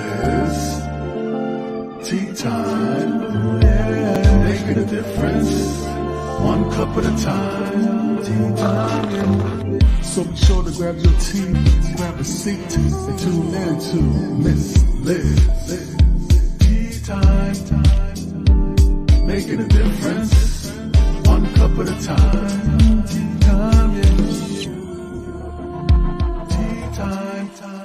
Liz. Tea time, yeah. Making a difference, one cup at a time. Tea time, yeah. So be sure to grab your tea, grab a seat, and tune in to Miss Liz. Tea time, making a difference, one cup at a time. Tea time, yeah. Tea time, time.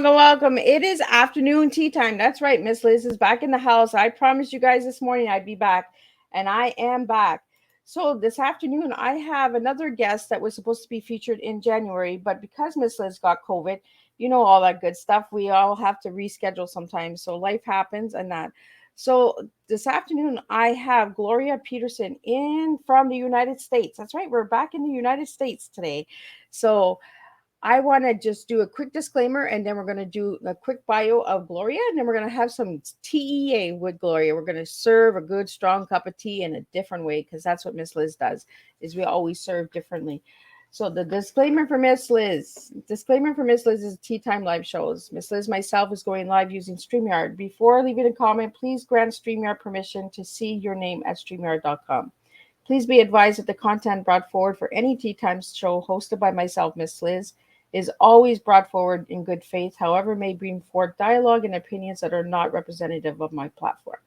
Welcome. It is afternoon tea time. That's right. Miss Liz is back in the house. I promised you guys this morning I'd be back, and I am back. So this afternoon, I have another guest that was supposed to be featured in January, but because Miss Liz got COVID, you know, all that good stuff, we all have to reschedule sometimes. So life happens and that. So this afternoon, I have Gloria Petersen in from the United States. That's right. We're back in the United States today. So I want to just do a quick disclaimer, and then we're going to do a quick bio of Gloria, and then we're going to have some TEA with Gloria. We're going to serve a good, strong cup of tea in a different way, because that's what Miss Liz does, is we always serve differently. So the disclaimer for Miss Liz is Tea Time live shows. Miss Liz, myself, is going live using StreamYard. Before leaving a comment, please grant StreamYard permission to see your name at StreamYard.com. Please be advised that the content brought forward for any Tea Time show hosted by myself, Miss Liz, is always brought forward in good faith, however, may bring forth dialogue and opinions that are not representative of my platform.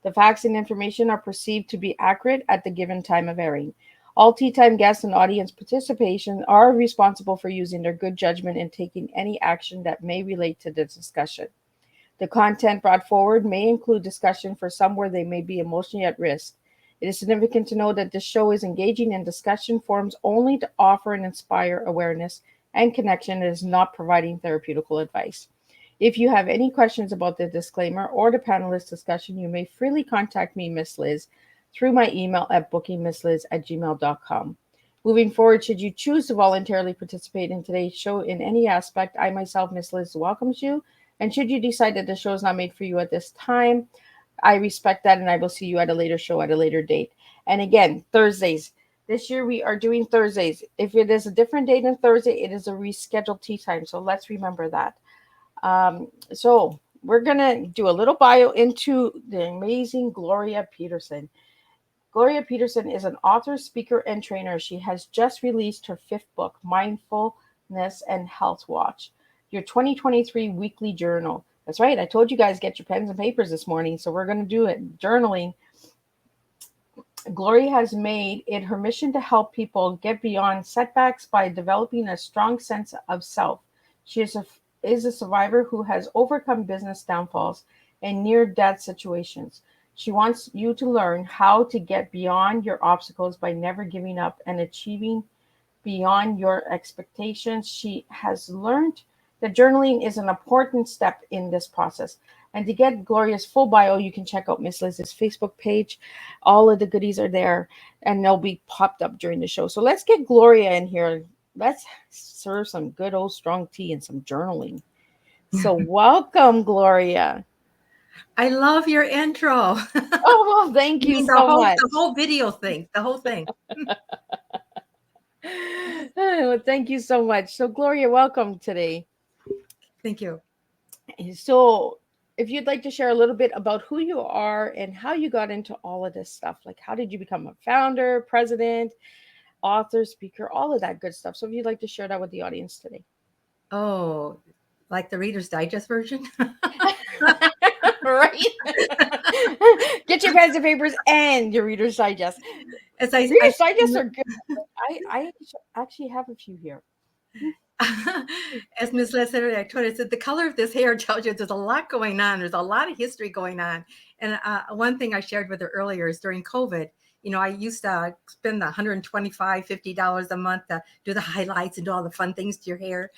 The facts and information are perceived to be accurate at the given time of airing. All Tea Time guests and audience participation are responsible for using their good judgment and taking any action that may relate to the discussion. The content brought forward may include discussion for some where they may be emotionally at risk. It is significant to know that this show is engaging in discussion forums only to offer and inspire awareness and connection. Is not providing therapeutical advice. If you have any questions about the disclaimer or the panelist discussion, you may freely contact me, Miss Liz, through my email at bookingmissliz@gmail.com. Moving forward, should you choose to voluntarily participate in today's show in any aspect, I myself, Miss Liz, welcomes you. And should you decide that the show is not made for you at this time, I respect that, and I will see you at a later show at a later date. And again, Thursdays. This year we are doing Thursdays. If it is a different date than Thursday, it is a rescheduled tea time. So let's remember that. So we're going to do a little bio into the amazing Gloria Petersen. Gloria Petersen is an author, speaker, and trainer. She has just released her 5th book, Mindfulness and Health Watch, your 2023 weekly journal. That's right. I told you guys get your pens and papers this morning. So we're going to do it. Journaling. Gloria has made it her mission to help people get beyond setbacks by developing a strong sense of self. She is a survivor who has overcome business downfalls and near-death situations. She wants you to learn how to get beyond your obstacles by never giving up and achieving beyond your expectations. She has learned that journaling is an important step in this process. And to get Gloria's full bio, you can check out Miss Liz's Facebook page. All of the goodies are there, and they'll be popped up during the show. So let's get Gloria in here. Let's serve some good old strong tea and some journaling. So welcome, Gloria. I love your intro. Oh, well, thank you so much. The whole video thing, the whole thing. Well, thank you so much. So, Gloria, welcome today. Thank you. So, if you'd like to share a little bit about who you are and how you got into all of this stuff. Like, how did you become a founder, president, author, speaker, all of that good stuff. So if you'd like to share that with the audience today. Oh, like the Reader's Digest version? Right? Get your pens and papers and your Reader's Digest. As Reader's Digest are good. I actually have a few here. as Ms. Les said earlier, I told her, I said, the color of this hair tells you there's a lot going on. There's a lot of history going on. And one thing I shared with her earlier is during COVID, you know, I used to spend the $125, $50 a month to do the highlights and do all the fun things to your hair.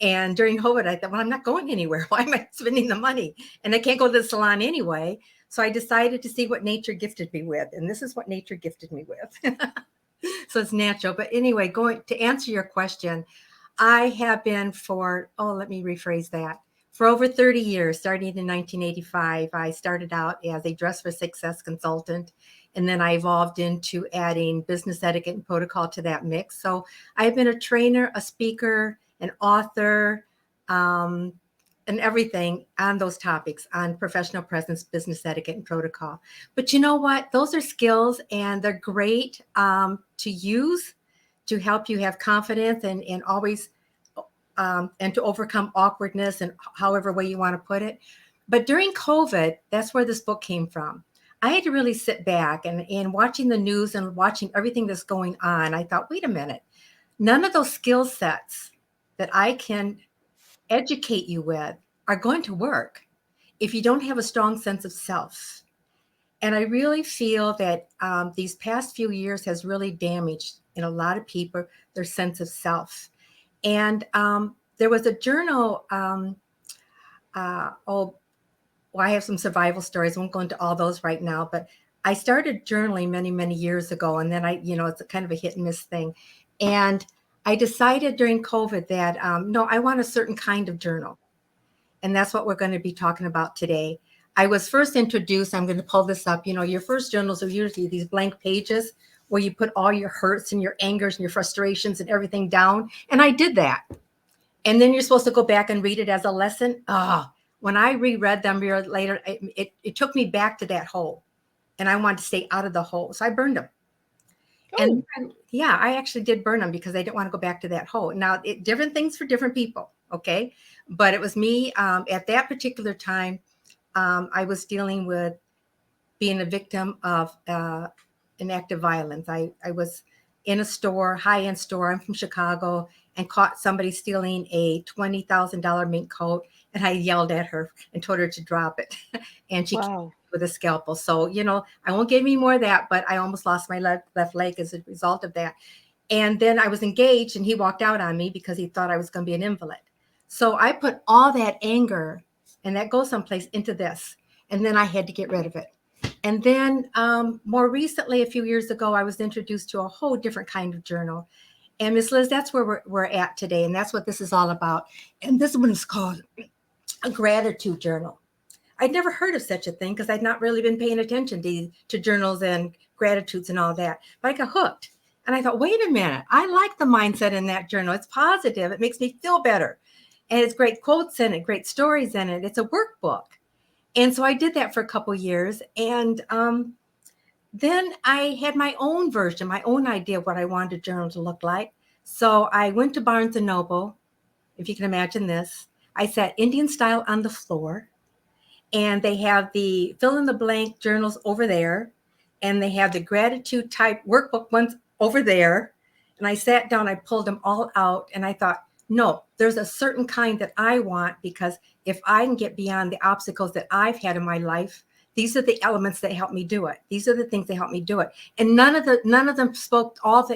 And during COVID, I thought, well, I'm not going anywhere. Why am I spending the money? And I can't go to the salon anyway. So I decided to see what nature gifted me with. And this is what nature gifted me with. So it's natural. But anyway, going to answer your question, I have been let me rephrase that. For over 30 years, starting in 1985, I started out as a Dress for Success consultant, and then I evolved into adding business etiquette and protocol to that mix. So I've been a trainer, a speaker, an author, and everything on those topics, on professional presence, business etiquette, and protocol. But you know what? Those are skills, and they're great to use to help you have confidence and always and to overcome awkwardness and however way you want to put it. But during COVID, that's where this book came from. I had to really sit back and watching the news and watching everything that's going on. I thought, wait a minute, none of those skill sets that I can educate you with are going to work if you don't have a strong sense of self. And I really feel that these past few years has really damaged in a lot of people their sense of self. And there was a journal. I have some survival stories. I won't go into all those right now, but I started journaling many, many years ago. And then it's a kind of a hit and miss thing. And I decided during COVID that, no, I want a certain kind of journal. And that's what we're going to be talking about today. I was first introduced, I'm going to pull this up. You know, your first journals are usually these blank pages where you put all your hurts and your angers and your frustrations and everything down. And I did that. And then you're supposed to go back and read it as a lesson. When I reread them later, it took me back to that hole. And I wanted to stay out of the hole. So I burned them. Oh. And yeah, I actually did burn them because I didn't want to go back to that hole. Now, different things for different people. Okay. But it was me at that particular time. I was dealing with being a victim of an act of violence. I was in a store, high-end store. I'm from Chicago, and caught somebody stealing a $20,000 mink coat. And I yelled at her and told her to drop it. And she came with a scalpel. So, you know, I won't give any more of that, but I almost lost my left leg as a result of that. And then I was engaged, and he walked out on me because he thought I was going to be an invalid. So I put all that anger, and that goes someplace, into this. And then I had to get rid of it. And then more recently, a few years ago, I was introduced to a whole different kind of journal. And Ms. Liz, that's where we're at today. And that's what this is all about. And this one is called a gratitude journal. I'd never heard of such a thing because I'd not really been paying attention to journals and gratitudes and all that. But I got hooked. And I thought, wait a minute, I like the mindset in that journal. It's positive. It makes me feel better. And it's great quotes in it, great stories in it. It's a workbook. And so I did that for a couple of years. And then I had my own version, my own idea of what I wanted a journal to look like. So I went to Barnes & Noble, if you can imagine this. I sat Indian style on the floor. And they have the fill-in-the-blank journals over there. And they have the gratitude type workbook ones over there. And I sat down, I pulled them all out. And I thought, no, there's a certain kind that I want, because if I can get beyond the obstacles that I've had in my life, these are the elements that help me do it. These are the things that help me do it. And none of them spoke all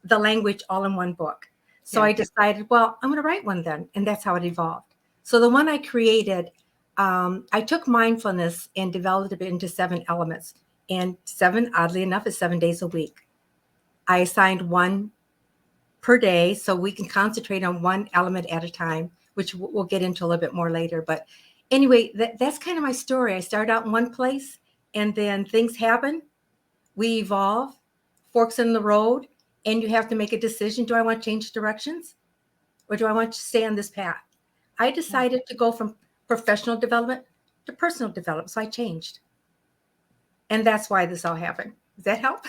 the language all in one book. So I decided, well, I'm going to write one then. And that's how it evolved. So the one I created, I took mindfulness and developed it into 7 elements. And 7, oddly enough, is 7 days a week. I assigned one per day so we can concentrate on one element at a time, which we'll get into a little bit more later. But anyway, that's kind of my story. I started out in one place, and then things happen. We evolve, forks in the road, and you have to make a decision. Do I want to change directions, or do I want to stay on this path? I decided to go from professional development to personal development. So I changed. And that's why this all happened. Does that help?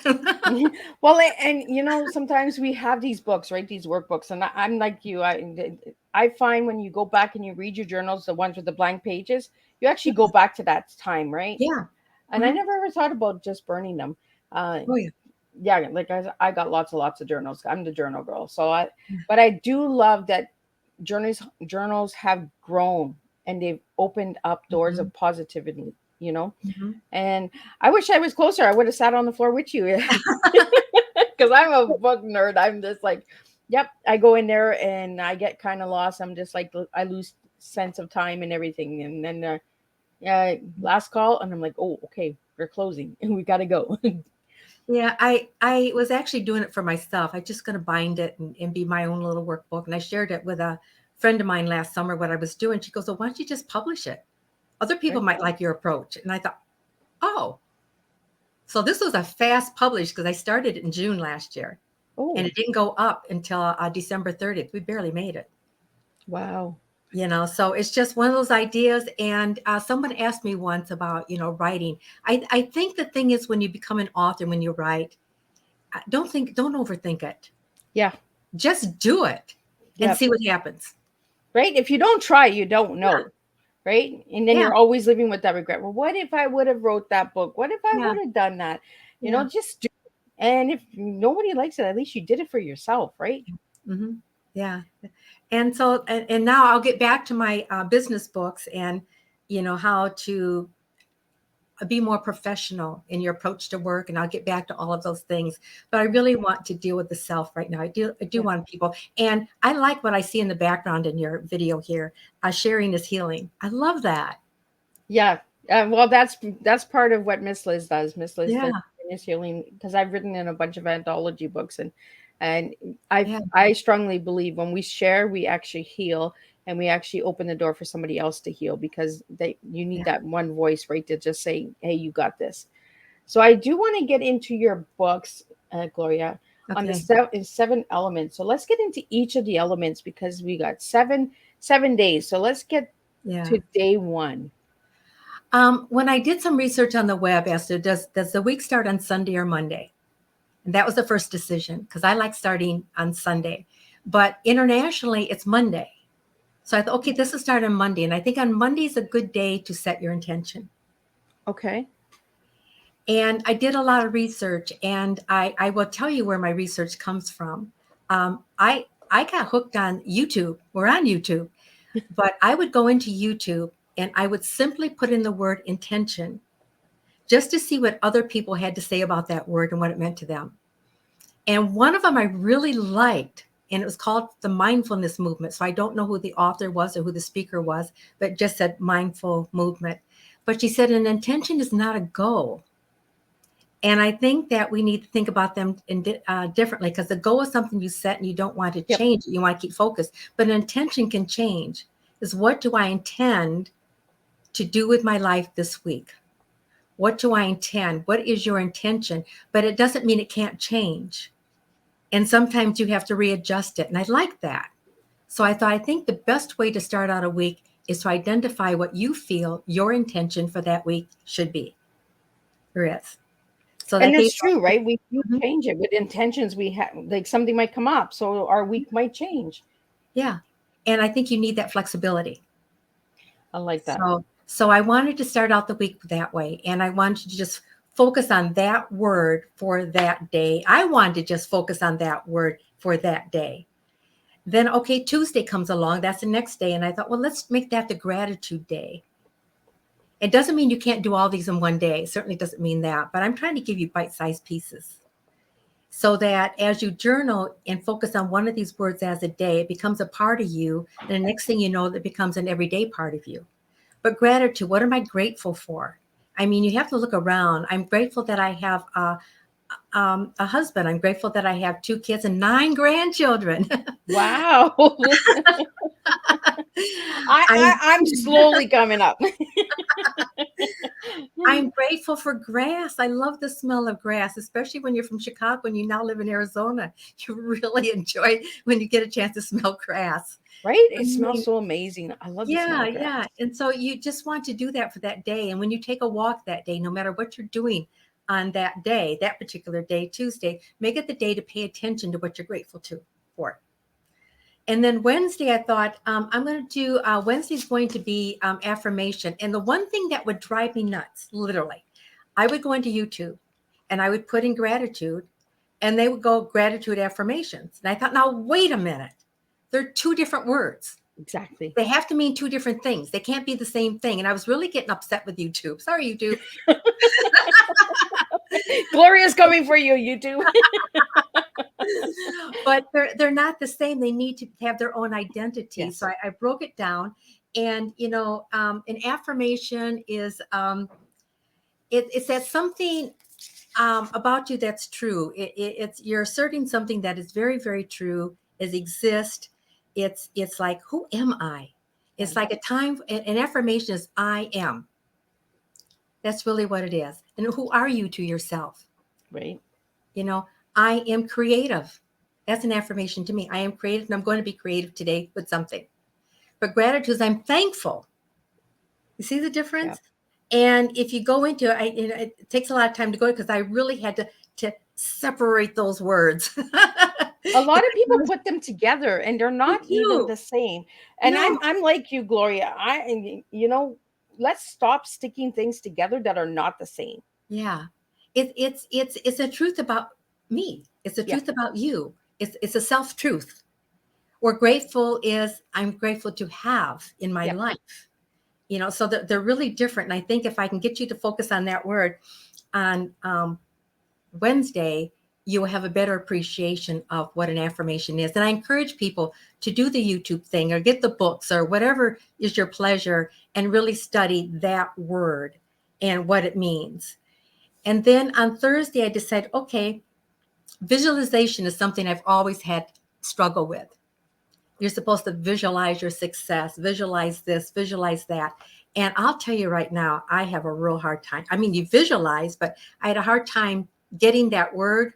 Well, and you know, sometimes we have these books, right? These workbooks, and I'm like you. I find when you go back and you read your journals, the ones with the blank pages, you actually go back to that time, right? Yeah. And I never ever thought about just burning them. Oh, yeah. Yeah, like I got lots and lots of journals. I'm the journal girl. But I do love that journals have grown and they've opened up doors of positivity, you know. And I wish I was closer. I would have sat on the floor with you because I'm a book nerd. I'm just like, yep. I go in there and I get kind of lost. I'm just like, I lose sense of time and everything. And then, last call, and I'm like, oh, okay, we're closing and we got to go. Yeah, I was actually doing it for myself. I just going to bind it and be my own little workbook. And I shared it with a friend of mine last summer, what I was doing. She goes, well, why don't you just publish it? Other people might like your approach. And I thought, oh, so this was a fast publish because I started it in June last year. Oh, And it didn't go up until December 30th. We barely made it. wow. You know, so it's just one of those ideas. And someone asked me once about, writing. I think the thing is when you become an author, when you write, don't overthink it. Yeah. Just do it and see what happens. Right. If you don't try, you don't know. Yeah. Right. And then you're always living with that regret. Well, what if I would have wrote that book? What if I would have done that? You know, just do it. And if nobody likes it, at least you did it for yourself. Right. Mm-hmm. Yeah. And so, and now I'll get back to my business books and, how to be more professional in your approach to work. And I'll get back to all of those things. But I really want to deal with the self right now. I do want people. And I like what I see in the background in your video here. Sharing is healing. I love that. Yeah. Well, that's part of what Miss Liz does. Miss Liz is healing, because I've written in a bunch of anthology books, and I strongly believe when we share, we actually heal, and we actually open the door for somebody else to heal, because you need that one voice, right, to just say, hey, you got this. So I do want to get into your books, Gloria, on the seven elements. So let's get into each of the elements, because we got seven days. So let's get to day one. When I did some research on the web, Esther, does the week start on Sunday or Monday? And that was the first decision, because I like starting on Sunday. But internationally, it's Monday. So I thought, okay, this will start on Monday. And I think on Monday is a good day to set your intention. Okay. And I did a lot of research, and I will tell you where my research comes from. I got hooked on YouTube. We're on YouTube. But I would go into YouTube and I would simply put in the word intention, just to see what other people had to say about that word and what it meant to them. And one of them I really liked, and it was called the Mindfulness Movement. So I don't know who the author was or who the speaker was, but it just said mindful movement. But she said an intention is not a goal. And I think that we need to think about them differently, because the goal is something you set and you don't want to change it. You want to keep focused. But an intention can change. Is what do I intend to do with my life this week? What do I intend? What is your intention? But it doesn't mean it can't change. And sometimes you have to readjust it. And I like that. So I thought, I think the best way to start out a week is to identify what you feel your intention for that week should be. There is. So and that's true, right? We do change it with intentions. We have, like, something might come up, so our week might change. Yeah. And I think you need that flexibility. I like that. So I wanted to start out the week that way. And I wanted to just focus on that word for that day. I wanted to just focus on that word for that day. Then, okay, Tuesday comes along. That's the next day. And I thought, well, let's make that the gratitude day. It doesn't mean you can't do all these in one day. It certainly doesn't mean that. But I'm trying to give you bite-sized pieces, so that as you journal and focus on one of these words as a day, it becomes a part of you. And the next thing you know, it becomes an everyday part of you. But gratitude, what am I grateful for? I mean, you have to look around. I'm grateful that I have a husband. I'm grateful that I have 2 kids and 9 grandchildren. Wow. I'm slowly coming up. I'm grateful for grass. I love the smell of grass, especially when you're from Chicago and you now live in Arizona. You really enjoy when you get a chance to smell grass. Right? I It smells mean, so amazing. I love the smell yeah, of grass. yeah. And so you just want to do that for that day. And when you take a walk that day, no matter what you're doing on that day, that particular day, Tuesday, make it the day to pay attention to what you're grateful for. And then Wednesday, I thought I'm going to do Wednesday's going to be affirmation. And the one thing that would drive me nuts, literally, I would go into YouTube and I would put in gratitude and they would go gratitude affirmations. And I thought, now, wait a minute. They're two different words. Exactly. They have to mean two different things. They can't be the same thing. And I was really getting upset with YouTube. Sorry, YouTube. Gloria's coming for you, YouTube. But they're not the same. They need to have their own identity. Yes. So I broke it down. And, an affirmation is it says something about you that's true. It's you're asserting something that is very, very true, is exist. It's like, who am I? It's like an affirmation is I am. That's really what it is. And who are you to yourself? Right. I am creative. That's an affirmation to me. I am creative and I'm going to be creative today with something. But gratitude is I'm thankful. You see the difference? Yeah. And if you go into it, it takes a lot of time to go because I really had to separate those words. A lot of people put them together and they're not even the same. And no. I'm like you, Gloria. Let's stop sticking things together that are not the same. Yeah. It's a truth about me. It's a truth about you. It's a self-truth. Or grateful is I'm grateful to have in my life. So they're really different. And I think if I can get you to focus on that word on Wednesday, you will have a better appreciation of what an affirmation is. And I encourage people to do the YouTube thing or get the books or whatever is your pleasure and really study that word and what it means. And then on Thursday, I decided, okay, visualization is something I've always had struggle with. You're supposed to visualize your success, visualize this, visualize that. And I'll tell you right now, I have a real hard time. I mean, you visualize, but I had a hard time getting that word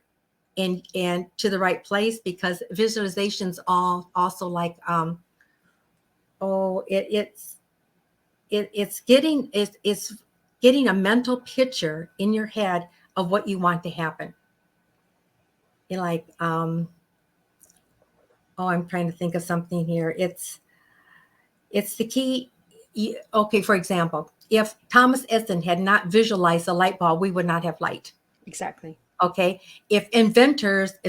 and to the right place because visualization's also like, it's getting a mental picture in your head of what you want to happen. You're like, I'm trying to think of something here. It's the key. Okay, for example, if Thomas Edison had not visualized the light bulb, we would not have light. Exactly. Okay. If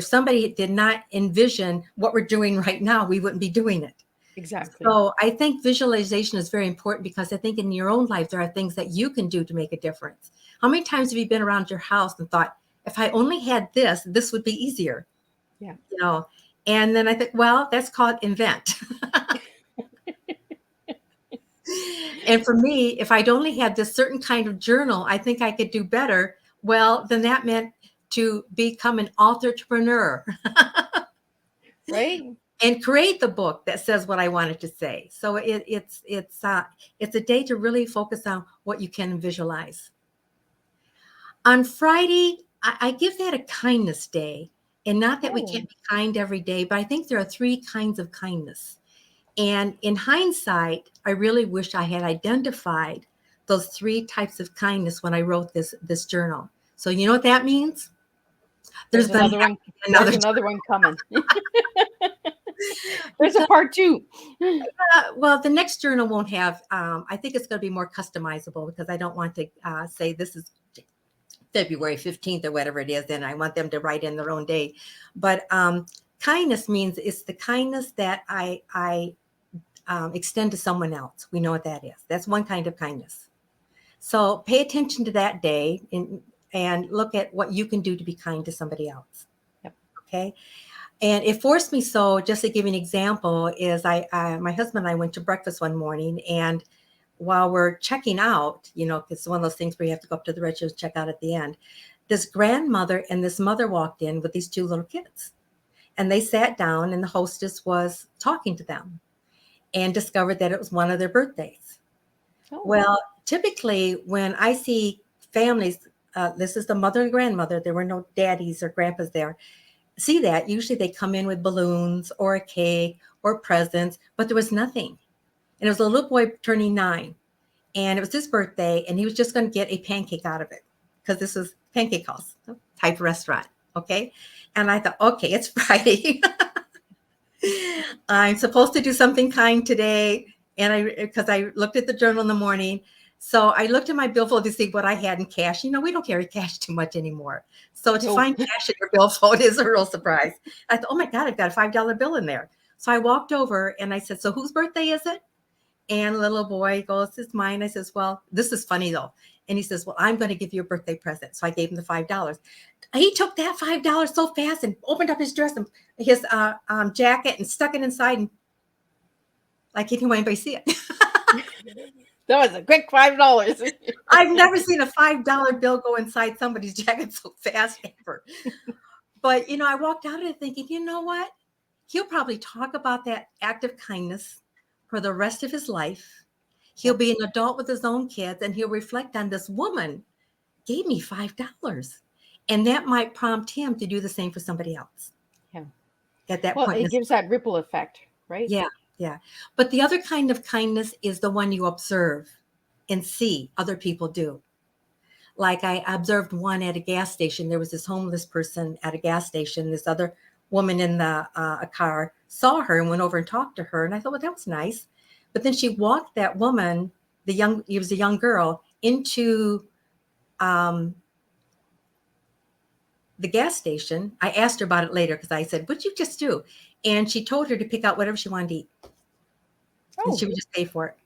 somebody did not envision what we're doing right now, we wouldn't be doing it. Exactly. So I think visualization is very important because I think in your own life, there are things that you can do to make a difference. How many times have you been around your house and thought, if I only had this would be easier? Yeah. And then I think, well, that's called invent. And for me, if I'd only had this certain kind of journal, I think I could do better. Well, then that meant to become an entrepreneur. Right. And create the book that says what I wanted to say. So it's a day to really focus on what you can visualize. On Friday, I give that a kindness day. And not that we can't be kind every day, but I think there are 3 kinds of kindness. And in hindsight, I really wish I had identified those 3 types of kindness when I wrote this journal. So you know what that means? There's another one coming. There's a part 2. Well, the next journal won't have, I think it's going to be more customizable because I don't want to say this is February 15th or whatever it is. And I want them to write in their own day. But kindness means it's the kindness that I extend to someone else. We know what that is. That's one kind of kindness. So pay attention to that day and look at what you can do to be kind to somebody else. Yep. Okay. And it forced me. So just to give you an example is my husband and I went to breakfast one morning, and while we're checking out, it's one of those things where you have to go up to the register, check out at the end. This grandmother and this mother walked in with these 2 little kids, and they sat down and the hostess was talking to them and discovered that it was one of their birthdays. Oh. Well, typically when I see families, this is the mother and grandmother, there were no daddies or grandpas there. See that usually they come in with balloons or a cake or presents, but there was nothing. And it was a little boy turning 9, and it was his birthday, and he was just going to get a pancake out of it because this was Pancake House type restaurant. Okay. And I thought, okay, it's Friday. I'm supposed to do something kind today. And because I looked at the journal in the morning. So I looked at my billfold to see what I had in cash. You know, we don't carry cash too much anymore. So to find cash in your billfold is a real surprise. I thought, oh my God, I've got a $5 bill in there. So I walked over and I said, so whose birthday is it? And the little boy goes, it's mine. I says, well, this is funny though. And he says, well, I'm going to give you a birthday present. So I gave him the $5. He took that $5 so fast and opened up his dress and his jacket and stuck it inside. And like he didn't want anybody to see it. That was a quick $5. I've never seen a $5 bill go inside somebody's jacket so fast ever. But, you know, I walked out of it thinking, you know what? He'll probably talk about that act of kindness for the rest of his life. He'll be an adult with his own kids, and he'll reflect on this woman gave me $5. And that might prompt him to do the same for somebody else. Yeah. At that point. point. It gives that ripple effect, right? Yeah. Yeah. But the other kind of kindness is the one you observe and see other people do. Like I observed one at a gas station. There was this homeless person at a gas station. This other woman in a car saw her and went over and talked to her. And I thought, well, that was nice. But then she walked that woman, it was a young girl, into the gas station. I asked her about it later because I said, what'd you just do? And she told her to pick out whatever she wanted to eat. Oh. And she would just pay for it.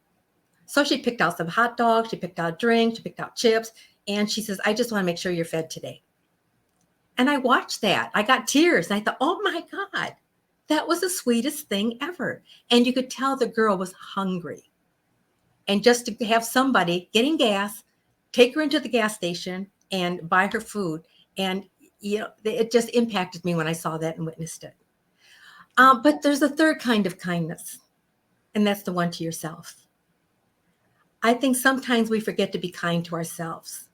So she picked out some hot dogs, she picked out drinks, she picked out chips. And she says, I just want to make sure you're fed today. And I watched that. I got tears. And I thought, oh my God, that was the sweetest thing ever. And you could tell the girl was hungry. And just to have somebody getting gas, take her into the gas station and buy her food. And, you know, it just impacted me when I saw that and witnessed it. But there's a third kind of kindness, and that's the one to yourself. I think sometimes we forget to be kind to ourselves.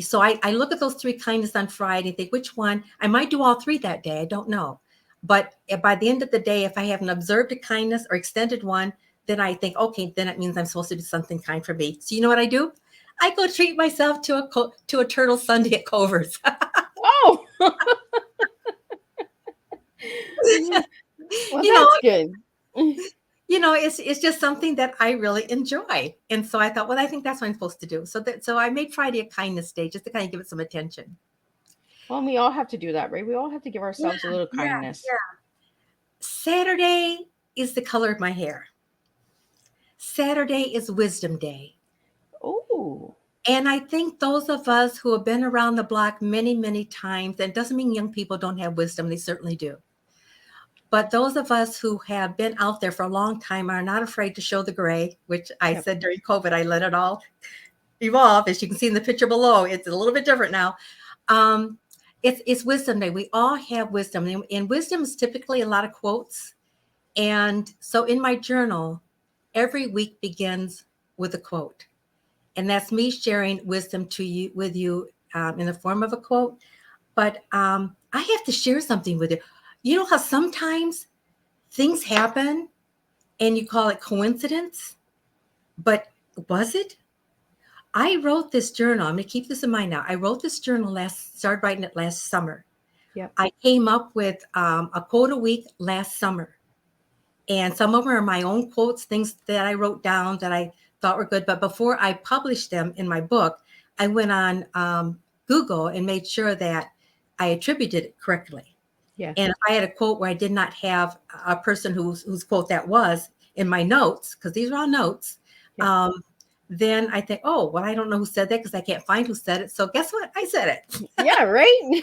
So I look at those 3 kindness on Friday and think, which one? I might do all 3 that day. I don't know. But by the end of the day, if I haven't observed a kindness or extended one, then I think, okay, then it means I'm supposed to do something kind for me. So you know what I do? I go treat myself to a turtle sundae at Culver's. Oh. Well, that's good. You know, it's just something that I really enjoy. And so I thought, well, I think that's what I'm supposed to do. So I made Friday a kindness day just to kind of give it some attention. Well, we all have to do that, right? We all have to give ourselves a little kindness. Yeah. Saturday is the color of my hair. Saturday is Wisdom Day. Oh. And I think those of us who have been around the block many, many times, and it doesn't mean young people don't have wisdom, they certainly do. But those of us who have been out there for a long time are not afraid to show the gray, which I said during COVID, I let it all evolve. As you can see in the picture below, it's a little bit different now. It's Wisdom Day. We all have wisdom. And wisdom is typically a lot of quotes. And so in my journal, every week begins with a quote. And that's me sharing wisdom with you in the form of a quote. But I have to share something with you. You know how sometimes things happen and you call it coincidence, but was it? I wrote this journal. I'm going to keep this in mind now. I wrote this journal started writing it last summer. Yep. I came up with a quote a week last summer. And some of them are my own quotes, things that I wrote down that I thought were good. But before I published them in my book, I went on Google and made sure that I attributed it correctly. Yeah. And if I had a quote where I did not have a person whose quote that was in my notes, because these are all notes, yeah. Then I think, oh, well, I don't know who said that because I can't find who said it. So guess what? I said it. Yeah, right.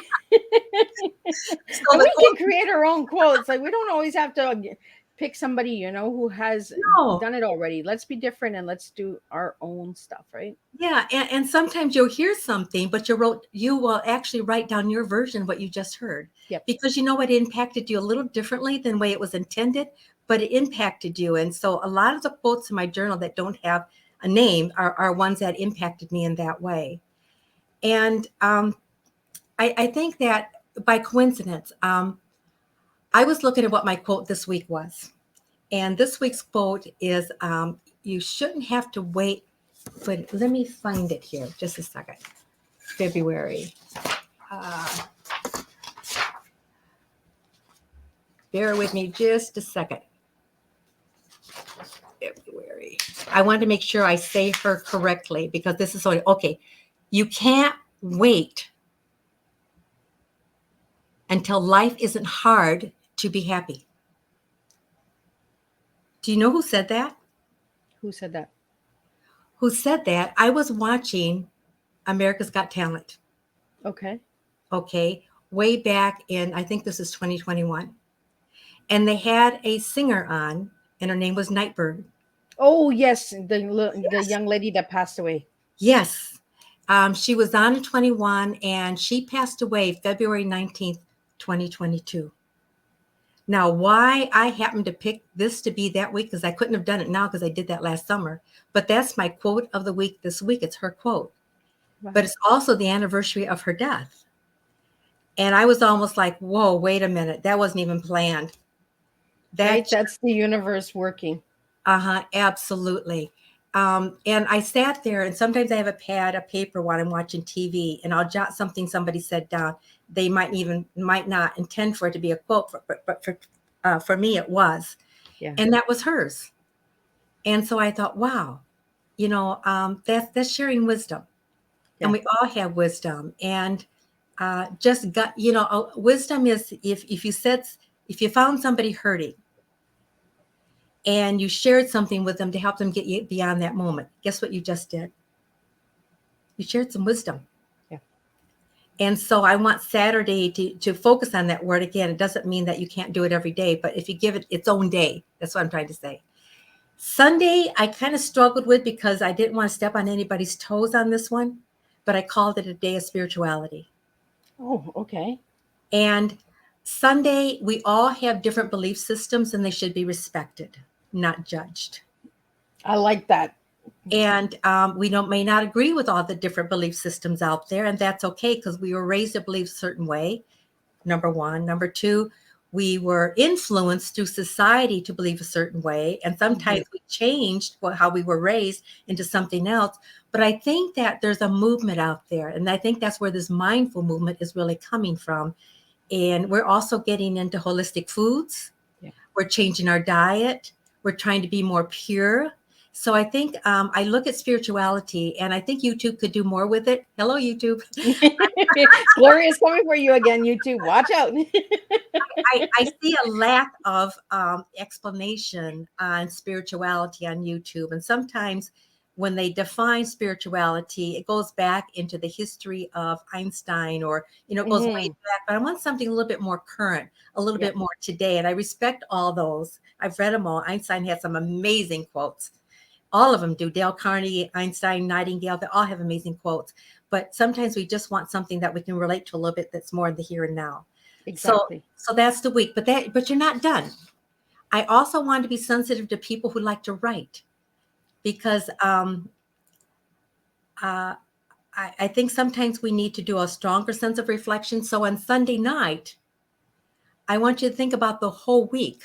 So we can create our own quotes. Like we don't always have to pick somebody, you know, who has done it already. Let's be different and let's do our own stuff, right? Yeah. And sometimes you'll hear something, but you will actually write down your version of what you just heard. Yep. Because you know what, it impacted you a little differently than the way it was intended, but it impacted you. And so a lot of the quotes in my journal that don't have name are ones that impacted me in that way. And I think that by coincidence, I was looking at what my quote this week was. And this week's quote is, you shouldn't have to wait. But let me find it here. Just a second. February. Bear with me just a second. February. I wanted to make sure I say her correctly because this is okay. You can't wait until life isn't hard to be happy. Do you know who said that? Who said that? Who said that? I was watching America's Got Talent. Okay. Okay. Way back in, I think this is 2021. And they had a singer on, and her name was Nightbird. Oh, yes. The young lady that passed away. Yes. She was on in 21, and she passed away February 19th, 2022. Now, why I happened to pick this to be that week, because I couldn't have done it now because I did that last summer, but that's my quote of the week this week. It's her quote. Wow. But it's also the anniversary of her death. And I was almost like, whoa, wait a minute. That wasn't even planned. Right? That's the universe working. Absolutely. And I sat there, and sometimes I have a pad, a paper while I'm watching TV, and I'll jot something somebody said down. They might not intend for it to be a quote, but for me it was. Yeah. And that was hers. And so I thought, wow, that's sharing wisdom. Yeah. And we all have wisdom. And just got, wisdom is if you found somebody hurting, and you shared something with them to help them get you beyond that moment. Guess what you just did? You shared some wisdom. Yeah. And so I want Saturday to focus on that word again. It doesn't mean that you can't do it every day, but if you give it its own day, that's what I'm trying to say. Sunday, I kind of struggled with because I didn't want to step on anybody's toes on this one, but I called it a day of spirituality. Oh, okay. And Sunday, we all have different belief systems, and they should be respected, not judged. I like that. And we may not agree with all the different belief systems out there, and that's okay because we were raised to believe a certain way, number one. Number two, we were influenced through society to believe a certain way, and sometimes we changed how we were raised into something else. But I think that there's a movement out there, and I think that's where this mindful movement is really coming from. And we're also getting into holistic foods. Yeah. We're changing our diet. We're trying to be more pure. So I think I look at spirituality, and I think YouTube could do more with it. Hello, YouTube. Gloria is coming for you again, YouTube. Watch out. I see a lack of explanation on spirituality on YouTube. And sometimes when they define spirituality, it goes back into the history of Einstein, or, it goes way back. But I want something a little bit more current, a little bit more today. And I respect all those. I've read them all. Einstein had some amazing quotes. All of them do. Dale Carnegie, Einstein, Nightingale, they all have amazing quotes. But sometimes we just want something that we can relate to a little bit that's more in the here and now. Exactly. So that's the week. But you're not done. I also want to be sensitive to people who like to write, because I think sometimes we need to do a stronger sense of reflection. So on Sunday night, I want you to think about the whole week.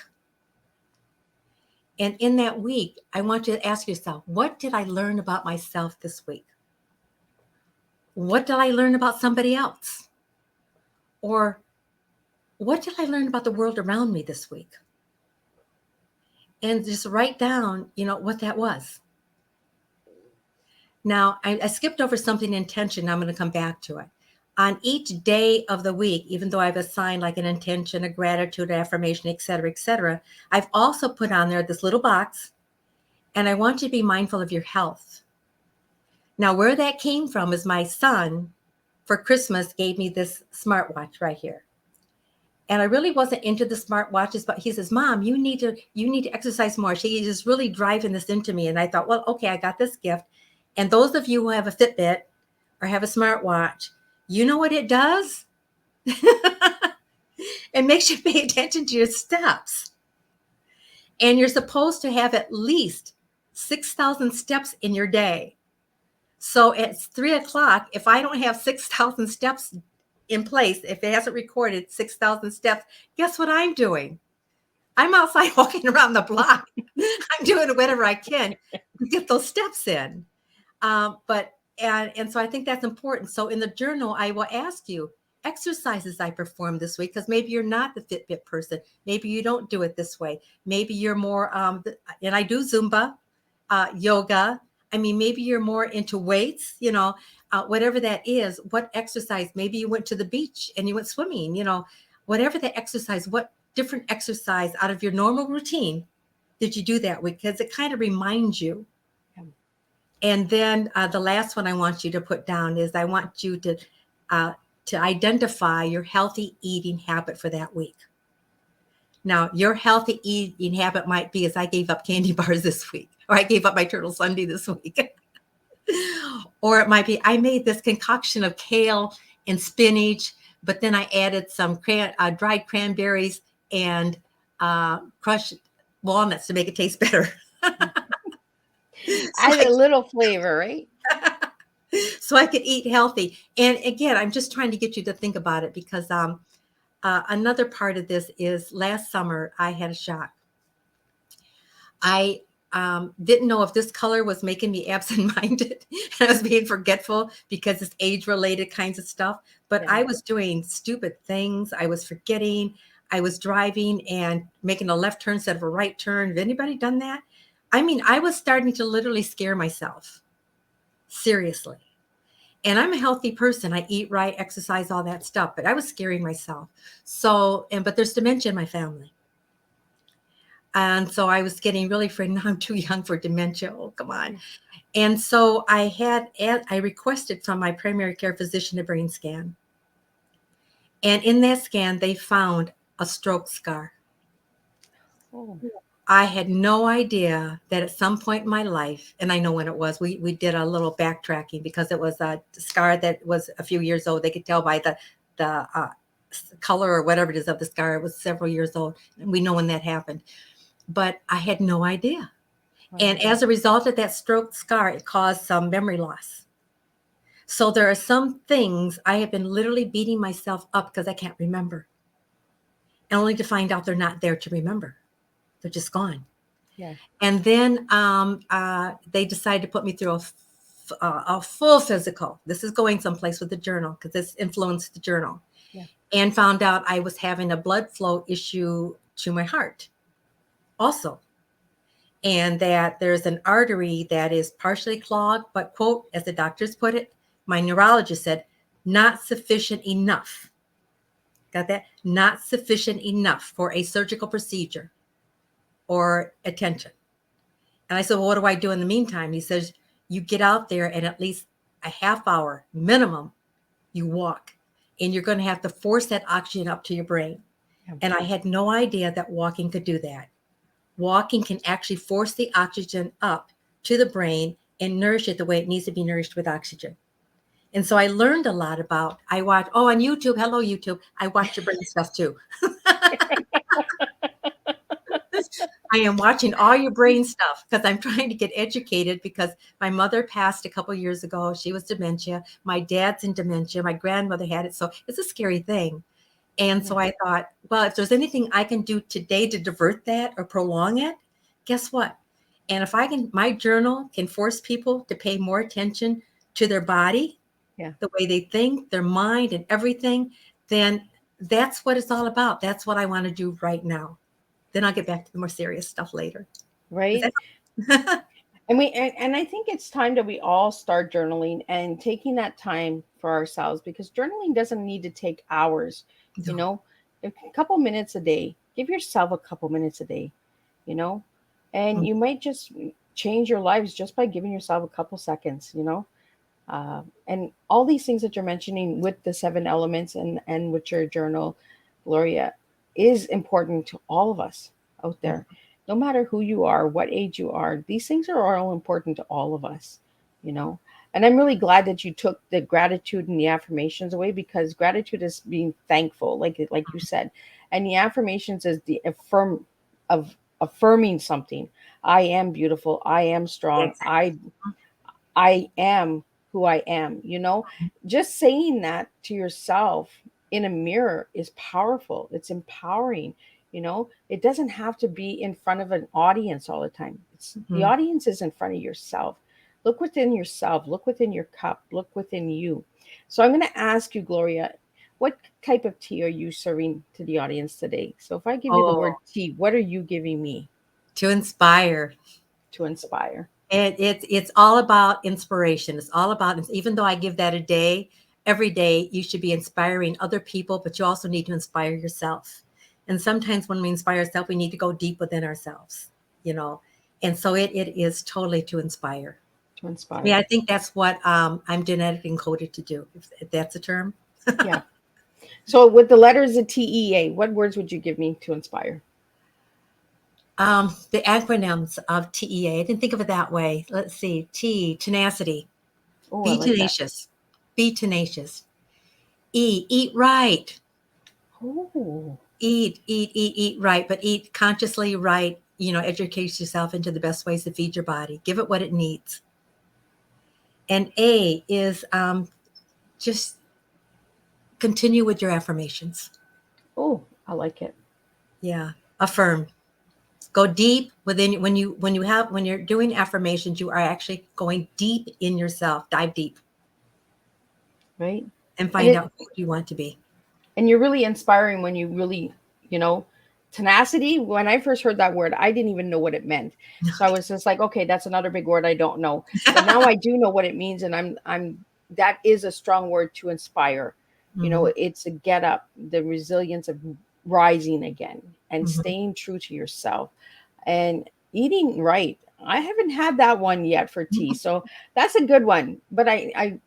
And in that week, I want you to ask yourself, what did I learn about myself this week? What did I learn about somebody else? Or what did I learn about the world around me this week? And just write down, what that was. Now, I skipped over something intention. I'm going to come back to it. On each day of the week, even though I've assigned like an intention, a gratitude, affirmation, et cetera, I've also put on there this little box, and I want you to be mindful of your health. Now, where that came from is my son, for Christmas, gave me this smartwatch right here. And I really wasn't into the smartwatches, but he says, Mom, you need to exercise more. She is really driving this into me. And I thought, well, okay, I got this gift. And those of you who have a Fitbit or have a smartwatch, you know what it does? It makes you pay attention to your steps. And you're supposed to have at least 6,000 steps in your day. So at 3:00, if I don't have 6,000 steps in place, if it hasn't recorded 6,000 steps, guess what I'm doing? I'm outside walking around the block. I'm doing whatever I can to get those steps in. And so I think that's important. So in the journal, I will ask you exercises I performed this week, because maybe you're not the Fitbit person. Maybe you don't do it this way. Maybe you're more, and I do Zumba, yoga. I mean, maybe you're more into weights, whatever that is. What exercise? Maybe you went to the beach and you went swimming, whatever the exercise, what different exercise out of your normal routine did you do that week? Because it kind of reminds you. And then the last one I want you to put down is I want you to identify your healthy eating habit for that week. Now, your healthy eating habit might be, as I gave up candy bars this week, or I gave up my turtle sundae this week. Or it might be, I made this concoction of kale and spinach, but then I added some dried cranberries and crushed walnuts to make it taste better. Add a little flavor, right? So I could eat healthy. And again, I'm just trying to get you to think about it, because another part of this is last summer I had a shock. I didn't know if this color was making me absent-minded. I was being forgetful because it's age-related kinds of stuff. But Yeah. I was doing stupid things. I was forgetting. I was driving and making a left turn instead of a right turn. Have anybody done that? I mean, I was starting to literally scare myself. Seriously. And I'm a healthy person. I eat right, exercise, all that stuff. But I was scaring myself. But there's dementia in my family. And so I was getting really afraid. Now I'm too young for dementia. Oh, come on. And so I requested from my primary care physician a brain scan. And in that scan, they found a stroke scar. Oh. I had no idea that at some point in my life, and I know when it was, we did a little backtracking because it was a scar that was a few years old. They could tell by the color or whatever it is of the scar. It was several years old. And we know when that happened. But I had no idea. Wow. And as a result of that stroke scar, it caused some memory loss. So there are some things I have been literally beating myself up because I can't remember. And only to find out they're not there to remember. They're just gone. Yeah. And then they decided to put me through a full physical. This is going someplace with the journal because this influenced the journal. Yeah. And found out I was having a blood flow issue to my heart also. And that there's an artery that is partially clogged, but quote, as the doctors put it, my neurologist said, not sufficient enough. Got that? Not sufficient enough for a surgical procedure or attention. And I said, well, what do I do in the meantime? He says, you get out there and at least a half hour minimum, you walk. And you're going to have to force that oxygen up to your brain. Okay. And I had no idea that walking could do that. Walking can actually force the oxygen up to the brain and nourish it the way it needs to be nourished with oxygen. And so I learned a lot about, I watch, on YouTube, hello, YouTube, I watch your brain stuff too. I am watching all your brain stuff because I'm trying to get educated because my mother passed a couple of years ago. She was dementia. My dad's in dementia. My grandmother had it. So it's a scary thing. And so I thought, well, if there's anything I can do today to divert that or prolong it, guess what? And if my journal can force people to pay more attention to their body, the way they think, their mind and everything, then that's what it's all about. That's what I want to do right now. Then I'll get back to the more serious stuff later. Right. And I think it's time that we all start journaling and taking that time for ourselves, because journaling doesn't need to take hours. No. A couple minutes a day. Give yourself a couple minutes a day, and you might just change your lives just by giving yourself a couple seconds, and all these things that you're mentioning with the 7 elements and with your journal, Gloria, is important to all of us out there. No matter who you are, what age you are, these things are all important to all of us, And I'm really glad that you took the gratitude and the affirmations away, because gratitude is being thankful, like you said. And the affirmations is the affirm of affirming something. I am beautiful. I am strong. Exactly. I am who I am, you know? Just saying that to yourself in a mirror is powerful. It's empowering, you know? It doesn't have to be in front of an audience all the time. The Mhm. audience is in front of yourself. Look within yourself, look within your cup, look within you. So I'm going to ask you, Gloria, what type of tea are you serving to the audience today? So if I give you the word Oh, tea, what are you giving me to inspire. to inspire? It's all about inspiration. It's all about, even though I give that a day, every day you should be inspiring other people, but you also need to inspire yourself. And sometimes when we inspire ourselves, we need to go deep within ourselves, you know. And so it is totally to inspire. To I mean, inspire. I think that's what I'm genetically encoded to do, if that's a term. Yeah. So with the letters of TEA, what words would you give me to inspire? The acronyms of TEA, I didn't think of it that way. Let's see. Tenacity. Oh, I Be like that. tenacious. Be tenacious. Eat right. Oh, Eat right, but eat consciously right. Educate yourself into the best ways to feed your body. Give it what it needs. And A is just continue with your affirmations. oh, I like it. Yeah, affirm. Go deep within. When you're doing affirmations, you are actually going deep in yourself. Dive deep Right. and And find it out who you want to be. and you're really inspiring when you really, you know, tenacity. When I first heard that word, I didn't even know what it meant. So I was just like, okay, that's another big word I don't know. But now I do know what it means, and I'm that is a strong word to inspire. You know, Mhm, it's a get up, the resilience of rising again and mhm. staying true to yourself and eating right. I haven't had that one yet for tea. So that's a good one. But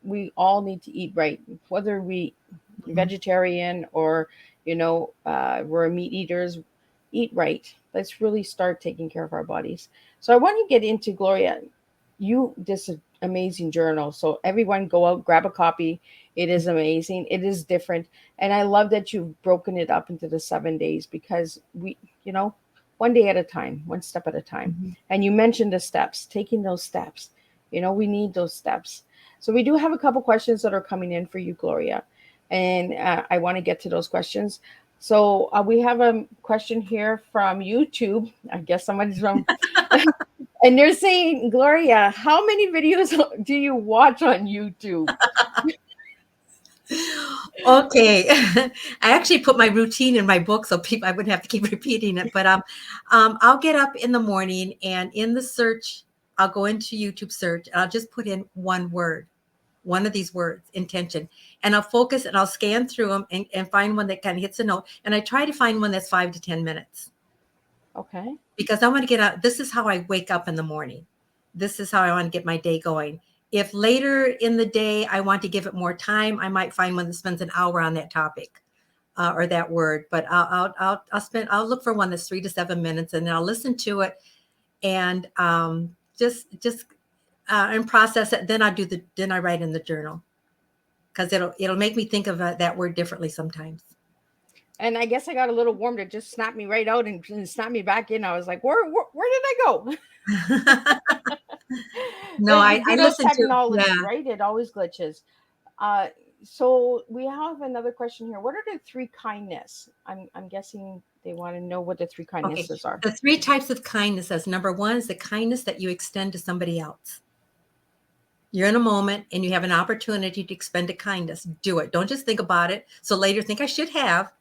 we all need to eat right, whether we Mhm. vegetarian or, we're meat eaters. Eat right. Let's really start taking care of our bodies. So I want to get into, Gloria, you this amazing journal. So everyone go out, grab a copy. It is amazing. It is different. And I love that you've broken it up into the 7 days, because you know, one day at a time, one step at a time. Mhm. And you mentioned the steps, taking those steps. You know, we need those steps. So we do have a couple questions that are coming in for you, Gloria. And I want to get to those questions. So we have a question here from YouTube. I guess somebody's from, and they're saying, Gloria, how many videos do you watch on YouTube? Okay. I actually put my routine in my book so I wouldn't have to keep repeating it. But I'll get up in the morning, and in the search, I'll go into YouTube search, and I'll just put in one word, one of these words, intention. And I'll focus, and I'll scan through them and find one that kind of hits a note. And I try to find one that's 5 to 10 minutes, Okay. because I want to get out. This is how I wake up in the morning. This is how I want to get my day going. If later in the day I want to give it more time, I might find one that spends an hour on that topic or that word. But I'll look for one that's 3 to 7 minutes, and then I'll listen to it and just and process it. Then I write in the journal, because it'll make me think of that word differently sometimes. And I guess I got a little warm to just snap me right out and snap me back in. I was like, where did I go? No, But I good old listen to, technology, yeah. right? It always glitches. Uh, so we have another question here. What are the three kindness? I'm guessing they want to know what the three Okay. kindnesses are. The three types of kindness, as number one, is the kindness that you extend to somebody else. You're in a moment and you have an opportunity to expend a kindness. Do it. Don't just think about it. So later think I should have.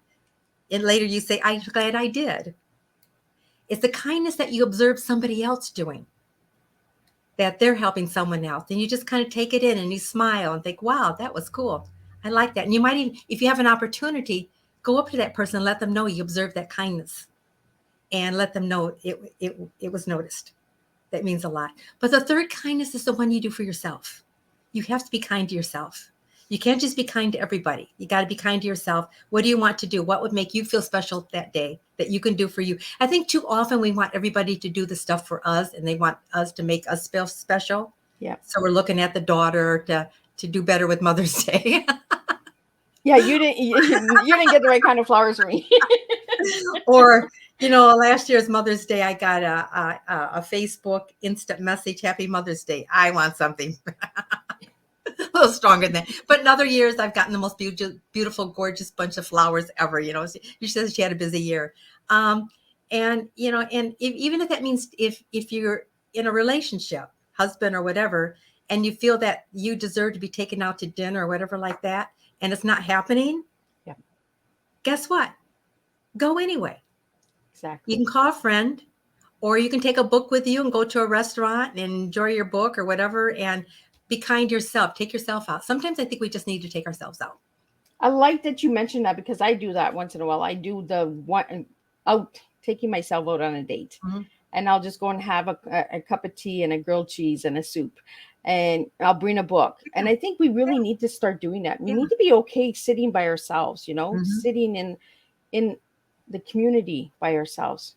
And later you say, I'm glad I did. It's the kindness that you observe somebody else doing, that they're helping someone else. And you just kind of take it in and you smile and think, wow, that was cool. I like that. And you might even, if you have an opportunity, go up to that person and let them know you observed that kindness, and let them know it was noticed. That means a lot. But the third kindness is the one you do for yourself. You have to be kind to yourself. You can't just be kind to everybody. You got to be kind to yourself. What do you want to do? What would make you feel special that day that you can do for you? I think too often we want everybody to do the stuff for us, and they want us to make us feel special. Yeah. So we're looking at the daughter to do better with Mother's Day. Yeah, you didn't get the right kind of flowers for me. or Last year's Mother's Day, I got a Facebook instant message, Happy Mother's Day. I want something a little stronger than that. But in other years, I've gotten the most beautiful, gorgeous bunch of flowers ever. She says she had a busy year. And even if that means if you're in a relationship, husband or whatever, and you feel that you deserve to be taken out to dinner or whatever like that, and it's not happening, Yeah. Guess what? Go anyway. Exactly. You can call a friend, or you can take a book with you and go to a restaurant and enjoy your book or whatever, and be kind to yourself. Take yourself out. Sometimes I think we just need to take ourselves out. I like that you mentioned that, because I do that once in a while. I do the one out, taking myself out on a date. Mm-hmm. And I'll just go and have a cup of tea and a grilled cheese and a soup. And I'll bring a book. And I think we really need to start doing that. We need to be okay sitting by ourselves, Mm-hmm. sitting in the community by ourselves,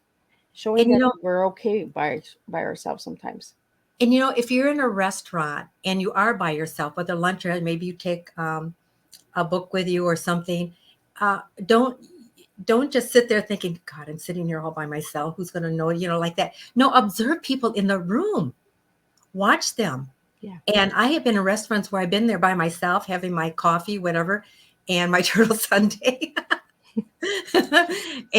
showing And, that we're okay by ourselves sometimes. And, if you're in a restaurant and you are by yourself, whether lunch or maybe you take a book with you or something, don't just sit there thinking, God, I'm sitting here all by myself. Who's going to know, like that. No, observe people in the room. Watch them. Yeah. And I have been in restaurants where I've been there by myself, having my coffee, whatever, and my turtle sundae.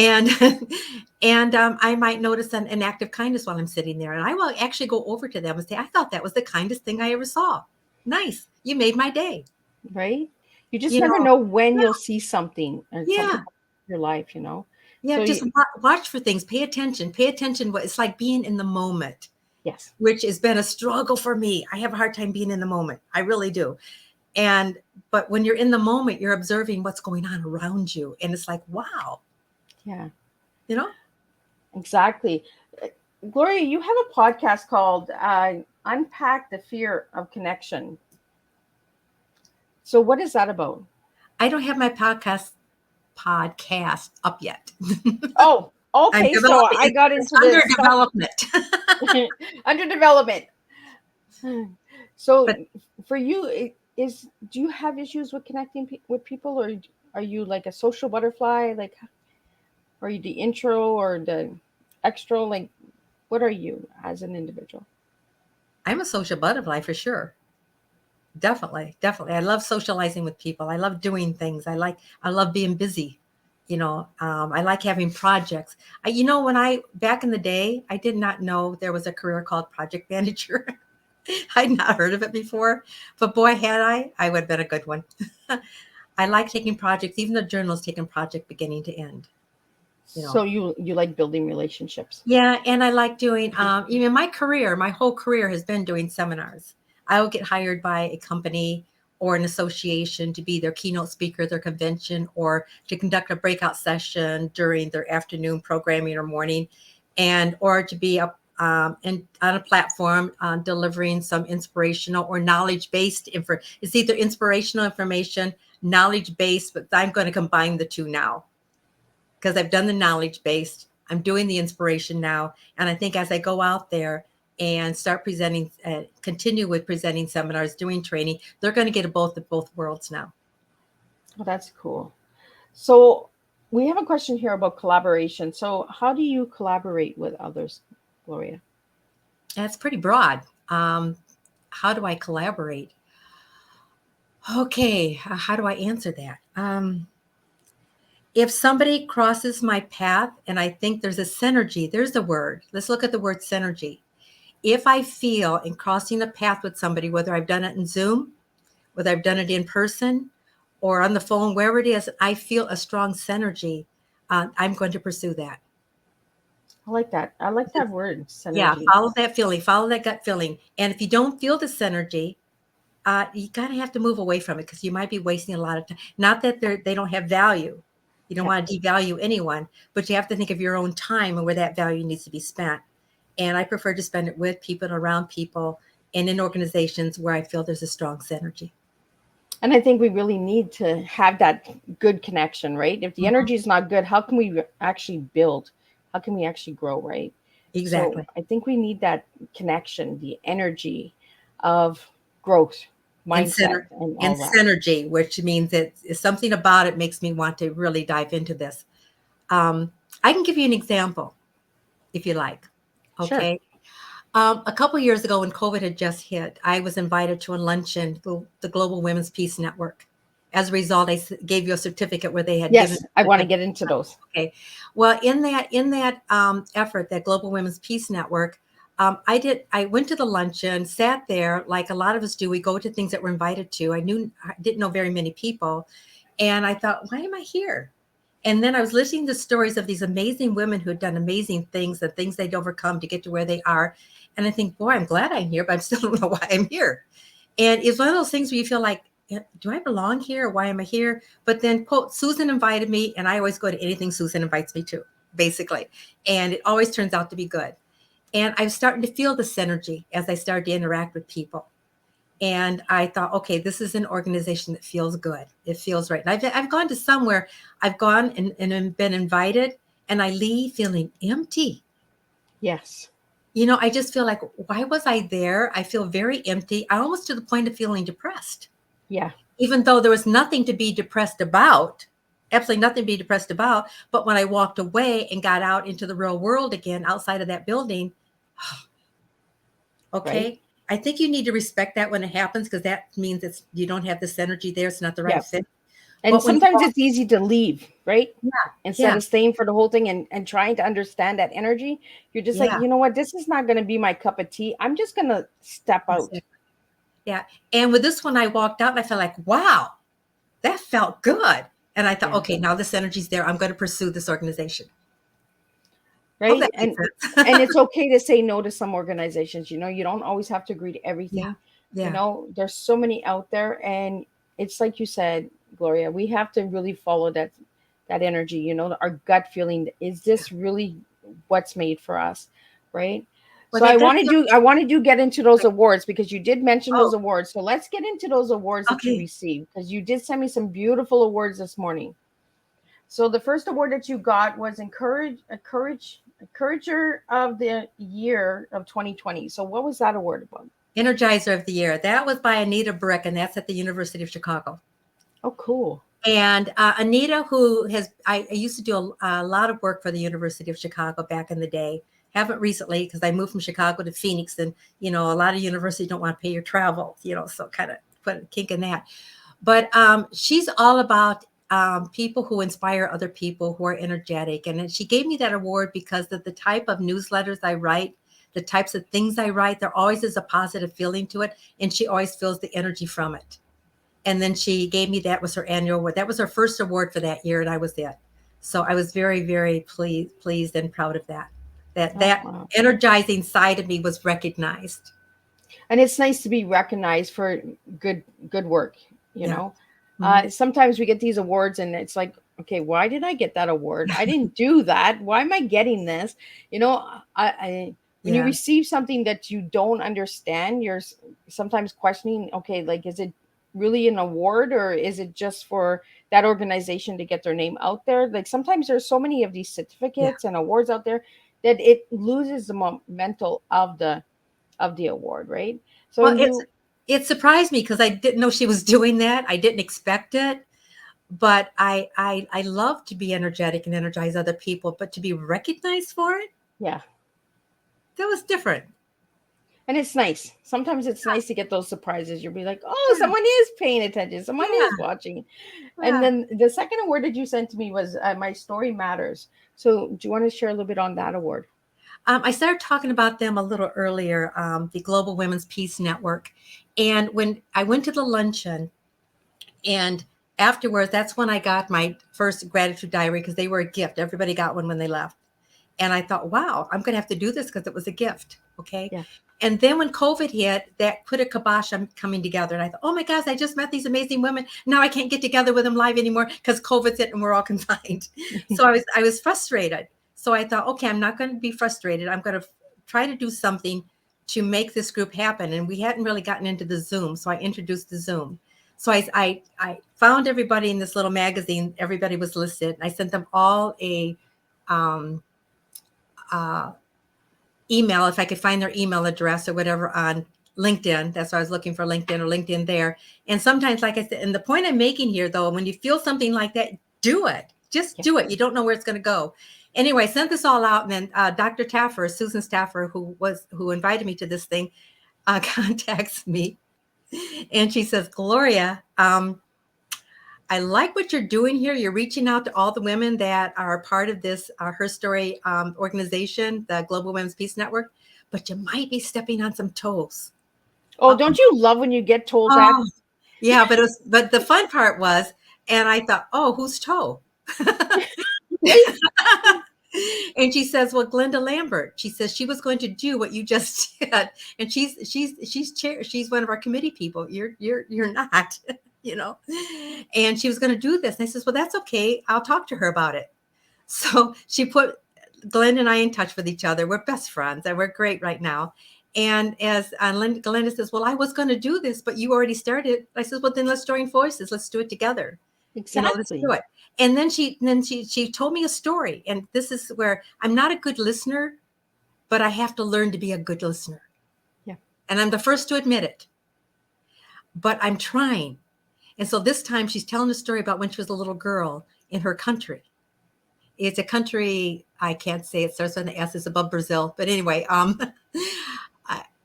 and I might notice an act of kindness while I'm sitting there. And I will actually go over to them and say, I thought that was the kindest thing I ever saw. Nice. You made my day. Right? You just never know when you'll see something or something in your life, Yeah, So just watch for things. Pay attention. It's like being in the moment. Yes. Which has been a struggle for me. I have a hard time being in the moment. I really do. But when you're in the moment, you're observing what's going on around you. And it's like, wow. Yeah. Exactly. Gloria, you have a podcast called Unpack the Fear of Connection. So what is that about? I don't have my podcast up yet. Oh, okay. So I got into under development. Under development. So for you, do you have issues with connecting with people, or are you like a social butterfly? Like, are you the intro or the extra? Like, what are you as an individual? I'm a social butterfly for sure. Definitely. I love socializing with people. I love doing things. I love being busy. I like having projects. Back in the day, I did not know there was a career called project manager. I'd not heard of it before, but boy, had I would have been a good one. I like taking projects, even the journal's taking project beginning to end. So you like building relationships. Yeah. And I like doing, even my whole career has been doing seminars. I will get hired by a company or an association to be their keynote speaker, their convention, or to conduct a breakout session during their afternoon programming or morning, or to be on a platform delivering some inspirational or knowledge-based info. It's either inspirational information, knowledge-based, but I'm going to combine the two now because I've done the knowledge-based. I'm doing the inspiration now. And I think as I go out there and start presenting, continue with presenting seminars, doing training, they're going to get both worlds now. Oh, that's cool. So we have a question here about collaboration. So how do you collaborate with others, Gloria? That's pretty broad. How do I collaborate? Okay, how do I answer that? If somebody crosses my path and I think there's a synergy, there's the word. Let's look at the word synergy. If I feel in crossing a path with somebody, whether I've done it in Zoom, whether I've done it in person or on the phone, wherever it is, I feel a strong synergy, I'm going to pursue that. I like that. I like that word, synergy. Yeah, follow that feeling, follow that gut feeling. And if you don't feel the synergy, you kind of have to move away from it because you might be wasting a lot of time. Not that they don't have value. You don't want to devalue anyone, but you have to think of your own time and where that value needs to be spent. And I prefer to spend it with people and around people and in organizations where I feel there's a strong synergy. And I think we really need to have that good connection, right? If the energy is not good, how can we actually build? How can we actually grow, right? Exactly. So I think we need that connection, the energy of growth, mindset, and synergy, which means that something about it makes me want to really dive into this. I can give you an example if you like. Okay. Sure. A couple of years ago when COVID had just hit, I was invited to a luncheon, the Global Women's Peace Network. As a result, I gave you a certificate where they had given. Yes, I want to get into those. Okay. Well, in that effort, that Global Women's Peace Network, I went to the luncheon, sat there like a lot of us do. We go to things that we're invited to. I didn't know very many people. And I thought, why am I here? And then I was listening to stories of these amazing women who had done amazing things, the things they'd overcome to get to where they are. And I think, boy, I'm glad I'm here, but I still don't know why I'm here. And it's one of those things where you feel like, do I belong here? Why am I here? But then, quote, Susan invited me, and I always go to anything Susan invites me to, basically. And it always turns out to be good. And I'm starting to feel the synergy as I started to interact with people. And I thought, okay, this is an organization that feels good. It feels right. And I've gone to somewhere, I've gone and been invited, and I leave feeling empty. Yes. You know, I just feel like, why was I there? I feel very empty. I almost to the point of feeling depressed. Yeah. Even though there was nothing to be depressed about, absolutely nothing to be depressed about. But when I walked away and got out into the real world again, outside of that building, okay, right. I think you need to respect that when it happens, because that means you don't have this energy there. It's not the right fit. And but sometimes it's easy to leave, right? Yeah. Instead of staying for the whole thing and trying to understand that energy, you're just like, you know what, this is not going to be my cup of tea. I'm just going to step out. Yeah. And with this one, I walked out and I felt like, wow, that felt good. And I thought, okay, now this energy's there. I'm going to pursue this organization. Right. And it's okay to say no to some organizations. You know, you don't always have to agree to everything. Yeah. You know, there's so many out there. And it's like you said, Gloria, we have to really follow that energy, you know, our gut feeling. Is this really what's made for us? Right. Well, so I wanted to get into those awards, because you did mention those awards. So let's get into those awards that you received, because you did send me some beautiful awards this morning. So the first award that you got was Encourager of the Year of 2020. So what was that award about? Energizer of the Year. That was by Anita Brick, and that's at the University of Chicago. Oh, cool. And Anita, I used to do a lot of work for the University of Chicago back in the day. Haven't recently, because I moved from Chicago to Phoenix, and, you know, a lot of universities don't want to pay your travel, you know, so kind of put a kink in that. But she's all about people who inspire other people, who are energetic. And she gave me that award because of the type of newsletters I write, the types of things I write. There always is a positive feeling to it, and she always feels the energy from it. And then she gave me, that was her annual award. That was her first award for that year, and I was it. So I was very, very pleased and proud of that. That energizing side of me was recognized. And it's nice to be recognized for good work, you know. Mm-hmm. Sometimes we get these awards and it's like, okay, why did I get that award? I didn't do that. Why am I getting this? You know, when you receive something that you don't understand, you're sometimes questioning, okay, like, is it really an award, or is it just for that organization to get their name out there? Like, sometimes there's so many of these certificates and awards out there that it loses the momentum of the award, right? So it surprised me, because I didn't know she was doing that. I didn't expect it, but I love to be energetic and energize other people, but to be recognized for it, that was different. And it's nice. Sometimes it's nice to get those surprises. You'll be like, oh, someone is paying attention. Someone is watching. And then the second award that you sent to me was My Story Matters. So do you want to share a little bit on that award? I started talking about them a little earlier, the Global Women's Peace Network. And when I went to the luncheon, and afterwards, that's when I got my first gratitude diary, because they were a gift. Everybody got one when they left. And I thought, wow, I'm going to have to do this because it was a gift. Okay. Yeah. And then when COVID hit, that put a kibosh on coming together. And I thought, oh my gosh, I just met these amazing women. Now I can't get together with them live anymore because COVID's hit and we're all confined. So I was frustrated. So I thought, okay, I'm not going to be frustrated. I'm going to try to do something to make this group happen. And we hadn't really gotten into the Zoom. So I introduced the Zoom. So I found everybody in this little magazine. Everybody was listed. I sent them all a email, if I could find their email address or whatever, on LinkedIn. That's why I was looking for LinkedIn or LinkedIn there. And sometimes, like I said, and the point I'm making here, though, when you feel something like that, do it. Just do it. You don't know where it's going to go. Anyway, I sent this all out, and then Dr. Taffer, Susan Staffer, who invited me to this thing, contacts me, and she says, Gloria, I like what you're doing here. You're reaching out to all the women that are part of this Her Story organization, the Global Women's Peace Network, but you might be stepping on some toes. Oh, don't you love when you get told that? Yeah, but the fun part was, and I thought, oh, whose toe? And she says, well, Glenda Lambert. She says she was going to do what you just did, and she's one of our committee people. You're not, you know. And she was going to do this. And I says, well, that's okay. I'll talk to her about it. So she put Glenda and I in touch with each other. We're best friends, and we're great right now. And as Glenda says, well, I was going to do this, but you already started. I says, well, then let's join forces. Let's do it together. Exactly. Let's do it. And then she told me a story. And this is where I'm not a good listener, but I have to learn to be a good listener. Yeah. And I'm the first to admit it. But I'm trying. And so this time she's telling a story about when she was a little girl in her country. It's a country, I can't say, it starts with an S, it's above Brazil. But anyway,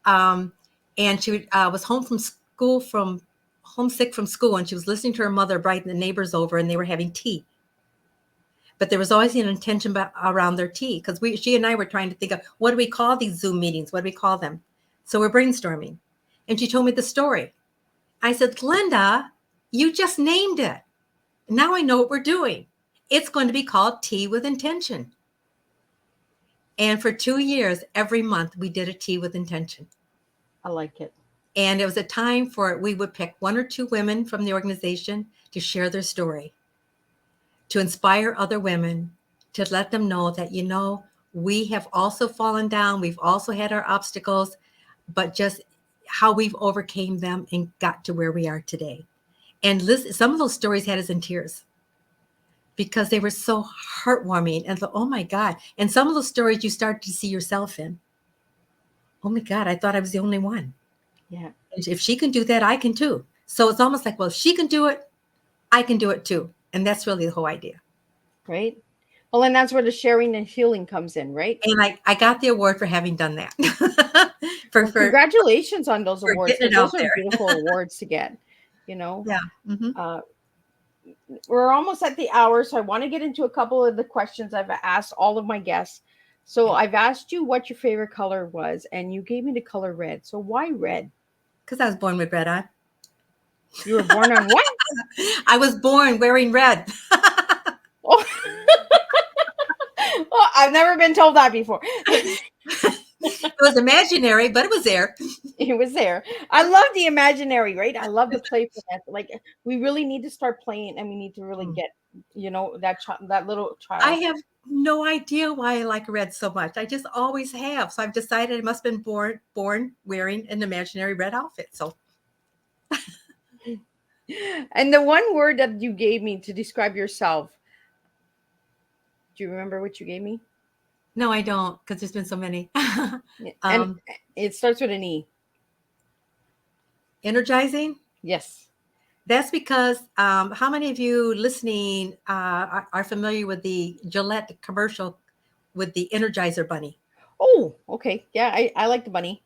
and she was homesick from school, and she was listening to her mother invite the neighbors over, and they were having tea. But there was always an intention around their tea, because she and I were trying to think of, what do we call these Zoom meetings? What do we call them? So we're brainstorming. And she told me the story. I said, Glenda, you just named it. Now I know what we're doing. It's going to be called Tea with Intention. And for 2 years, every month, we did a Tea with Intention. I like it. And it was a time for we would pick 1 or 2 women from the organization to share their story, to inspire other women, to let them know that, we have also fallen down. We've also had our obstacles, but just how we've overcame them and got to where we are today. And some of those stories had us in tears because they were so heartwarming. And oh my God. And some of those stories you start to see yourself in. Oh my God, I thought I was the only one. Yeah. If she can do that, I can too. So it's almost like, well, if she can do it, I can do it too. And that's really the whole idea. Right. Well, and that's where the sharing and healing comes in, right? And I got the award for having done that. Congratulations on those awards. Those are beautiful awards to get, Yeah. Mm-hmm. We're almost at the hour, so I want to get into a couple of the questions I've asked all of my guests. So I've asked you what your favorite color was, and you gave me the color red. So why red? Because I was born with red on. You were born on what? I was born wearing red. Oh. Well, I've never been told that before. It was imaginary, but it was there. It was there. I love the imaginary, right? I love the playfulness. Like, we really need to start playing, and we need to really get, that little child. I have no idea why I like red so much. I just always have. So I've decided I must have been born wearing an imaginary red outfit. So. And the one word that you gave me to describe yourself, do you remember what you gave me? No, I don't, because there's been so many. And it starts with an E. Energizing? Yes. That's because how many of you listening are familiar with the Gillette commercial with the Energizer Bunny? Oh, okay. Yeah, I like the bunny.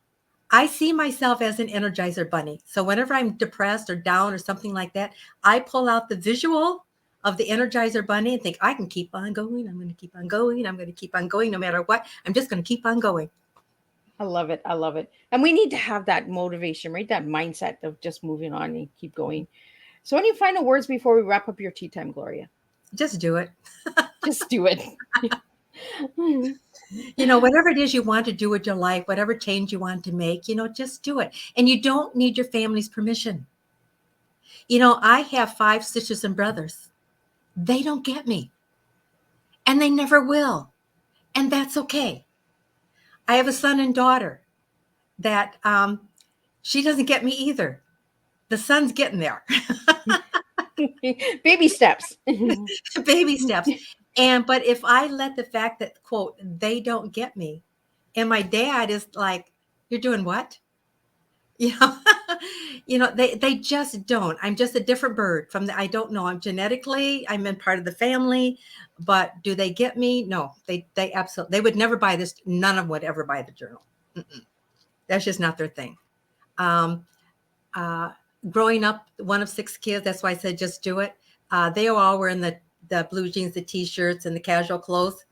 I see myself as an Energizer Bunny. So whenever I'm depressed or down or something like that, I pull out the visual of the Energizer Bunny and think, I can keep on going. I'm going to keep on going. I'm going to keep on going no matter what. I'm just going to keep on going. I love it. I love it. And we need to have that motivation, right? That mindset of just moving on and keep going. So any final words before we wrap up your tea time, Gloria? Just do it. Just do it. Whatever it is you want to do with your life, whatever change you want to make, just do it. And you don't need your family's permission. I have 5 sisters and brothers. They don't get me. And they never will. And that's okay. I have a son and daughter that she doesn't get me either. The son's getting there. Baby steps. Baby steps. But if I let the fact that, quote, they don't get me, and my dad is like, you're doing what? They just don't. I'm just a different bird I don't know. I'm in part of the family, but do they get me? No, they absolutely, they would never buy this. None of them would ever buy the journal. Mm-mm. That's just not their thing. Growing up, one of 6 kids, that's why I said, just do it. They all were in the blue jeans, the t-shirts, and the casual clothes.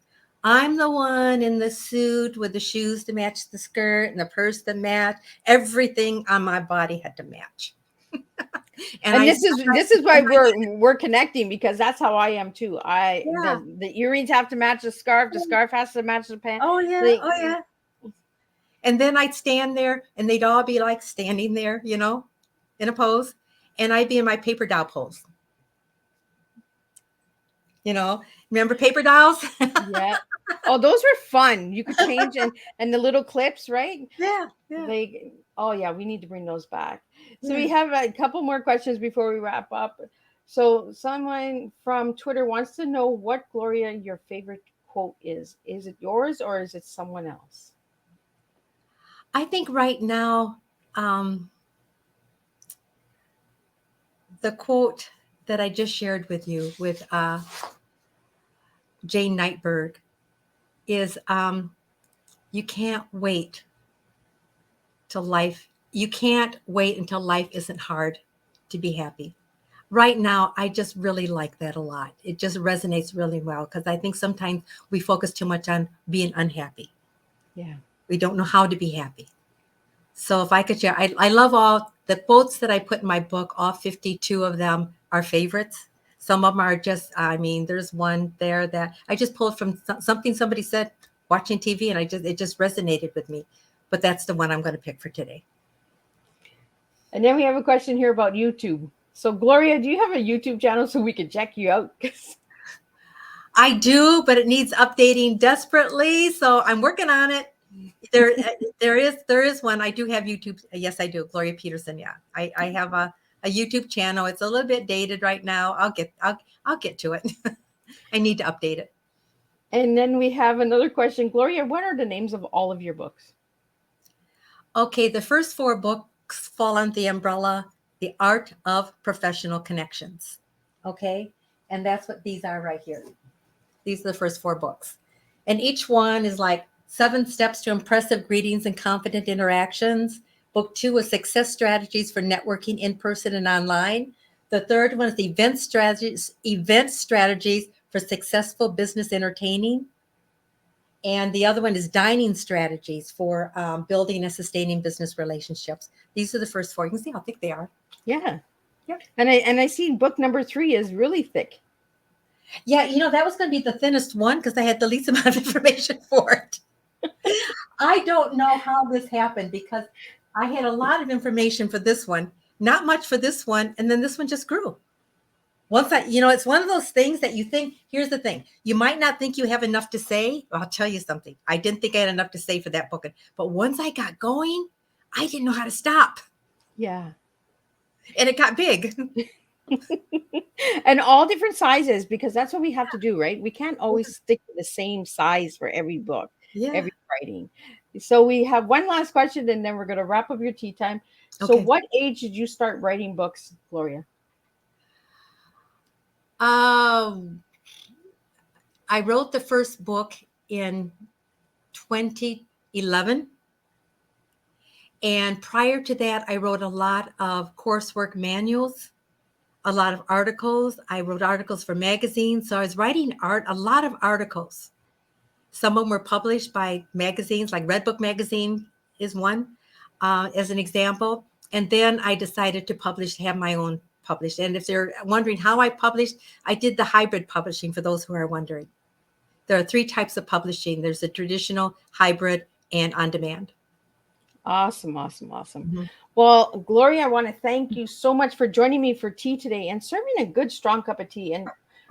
I'm the one in the suit with the shoes to match the skirt and the purse to match. Everything on my body had to match. And this is why we're connecting, because that's how I am too. The earrings have to match the scarf has to match the pants. Oh yeah. And then I'd stand there and they'd all be like standing there, in a pose, and I'd be in my paper doll pose. Remember paper dolls? Yeah. Oh, those were fun. You could change and the little clips, right? Yeah. We need to bring those back. So we have a couple more questions before we wrap up. So someone from Twitter wants to know what, Gloria, your favorite quote is. Is it yours or is it someone else? I think right now, the quote that I just shared with you with Jane Nightberg is, you can't wait until life isn't hard to be happy. Right now, I just really like that a lot. It just resonates really well, because I think sometimes we focus too much on being unhappy. Yeah. We don't know how to be happy. So if I could share, I love all the quotes that I put in my book. All 52 of them are favorites. Some of them are just, there's one there that I just pulled from something somebody said watching TV, and it just resonated with me. But that's the one I'm going to pick for today. And then we have a question here about YouTube. So Gloria, do you have a YouTube channel so we can check you out? I do, but it needs updating desperately. So I'm working on it. There is one. I do have YouTube. Yes, I do. Gloria Petersen. Yeah, I have a YouTube channel. It's a little bit dated right now. I'll get to it. I need to update it. And then we have another question. Gloria, what are the names of all of your books? Okay, the first 4 books fall under the umbrella, The Art of Professional Connections. Okay, and that's what these are right here. These are the first 4 books. And each one is like 7 steps to impressive greetings and confident interactions. Book 2 is success strategies for networking in person and online. The third one is event strategies for successful business entertaining. And the other one is dining strategies for building and sustaining business relationships. These are the first 4. You can see how thick they are. Yeah. And I see book number 3 is really thick. Yeah, that was going to be the thinnest one because I had the least amount of information for it. I don't know how this happened, because I had a lot of information for this one, not much for this one, and then this one just grew. It's one of those things that you think, here's the thing, you might not think you have enough to say. I'll tell you something. I didn't think I had enough to say for that book, but once I got going, I didn't know how to stop. Yeah. And it got big. And all different sizes, because that's what we have to do, right? We can't always stick to the same size for every book, every writing. So we have one last question, and then we're going to wrap up your tea time. So what age did you start writing books, Gloria? I wrote the first book in 2011. And prior to that, I wrote a lot of coursework manuals, a lot of articles. I wrote articles for magazines. So I was writing a lot of articles. Some of them were published by magazines, like Redbook Magazine is one, as an example. And then I decided to have my own published. And if they're wondering how I published, I did the hybrid publishing, for those who are wondering. There are 3 types of publishing. There's the traditional, hybrid, and on-demand. Awesome. Mm-hmm. Well, Gloria, I want to thank you so much for joining me for tea today and serving a good, strong cup of tea and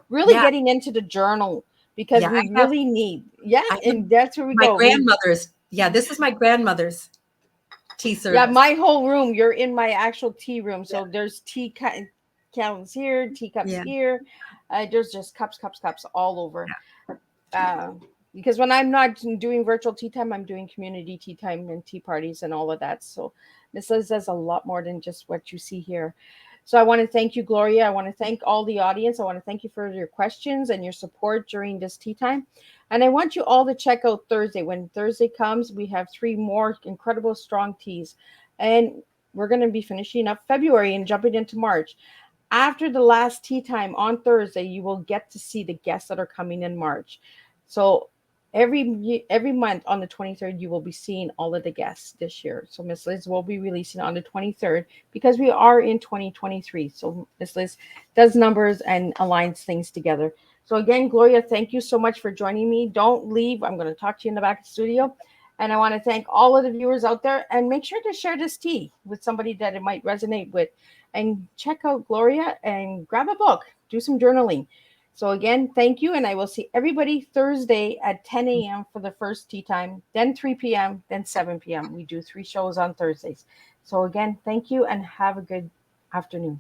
really getting into the journal, because we really need. Yeah, and that's where we go. My grandmother's. Yeah, this is my grandmother's tea service. Yeah, my whole room. You're in my actual tea room. So there's tea cans here, teacups here. There's just cups all over. Yeah. Because when I'm not doing virtual tea time, I'm doing community tea time and tea parties and all of that. So Miss Liz does a lot more than just what you see here. So I want to thank you, Gloria. I want to thank all the audience. I want to thank you for your questions and your support during this tea time. And I want you all to check out Thursday. When Thursday comes, we have 3 more incredible strong teas. And we're going to be finishing up February and jumping into March. After the last tea time on Thursday, you will get to see the guests that are coming in March. So every month on the 23rd, you will be seeing all of the guests this year. So Miss Liz will be releasing on the 23rd because we are in 2023. So Miss Liz does numbers and aligns things together. So again, Gloria, thank you so much for joining me. Don't leave. I'm going to talk to you in the back of the studio. And I want to thank all of the viewers out there, and make sure to share this tea with somebody that it might resonate with. And check out Gloria and grab a book, do some journaling. So again, thank you. And I will see everybody Thursday at 10 a.m. for the first tea time, then 3 p.m., then 7 p.m. We do 3 shows on Thursdays. So again, thank you and have a good afternoon.